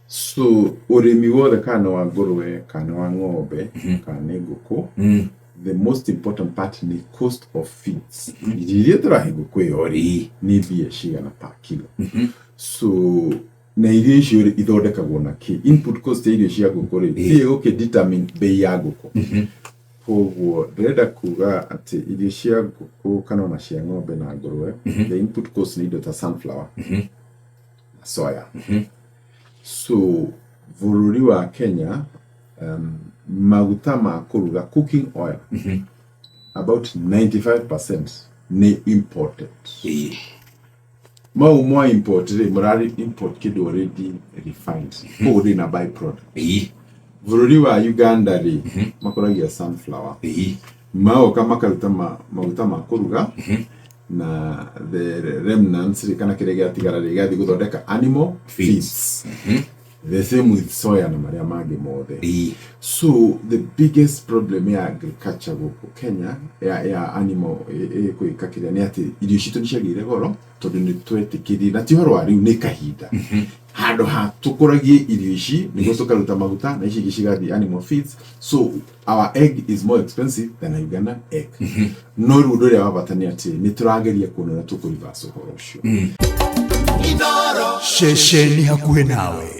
So urimi wothe kana wa ngũrũwe kana wa ng'ombe kana ngũkũ the most important part ni cost of feeds. Iria tũrahe ngũkũ ĩyo rĩ nĩ mbia cigana per kilo. So na irio icio ithondekagwo na kĩ input cost ya irio cia ngũkũ rĩ nĩ gũkĩdetermine bei ya ngũkũ. Koguo ndĩrenda kuga atĩ irio cia ngũkũ kana na cia ng'ombe na ngũrũwe the input cost ni indo ta sunflower na soya. So bururi wa Kenya maguta ma kũruga cooking oil about 95% ni imported. Mau mwa import rĩ murari import kĩndũ already refined koguo na by product. Bururi wa Uganda rĩ makoragia sunflower. Mao kama karuta maguta ma kũruga na the remnants rĩ kana kĩrĩa gĩatigara rĩ gĩathi gũthondeka animal feeds. The same with soya na maria mangĩ mothe. So the biggest problem ya agriculture gũkũ Kenya ya animal kwĩka kĩrĩa nĩ atĩ irio citũ nĩciagĩire goro tondũ nĩ twetĩkĩrie na ti horo wa rĩu nĩ kahinda. Handũ ha tũkũragie irio ici nĩguo tũkaruta maguta na ici ingĩ cigathiĩ animal feeds. So our egg is more expensive than a Ugandan egg. No rĩu ũndũ ũrĩa wa bata nĩ atĩ nĩ tũrageria kuona ũrĩa tũkũ reverse ũhoro ũcio. Inooro. Shesheni hakuhĩ nawe.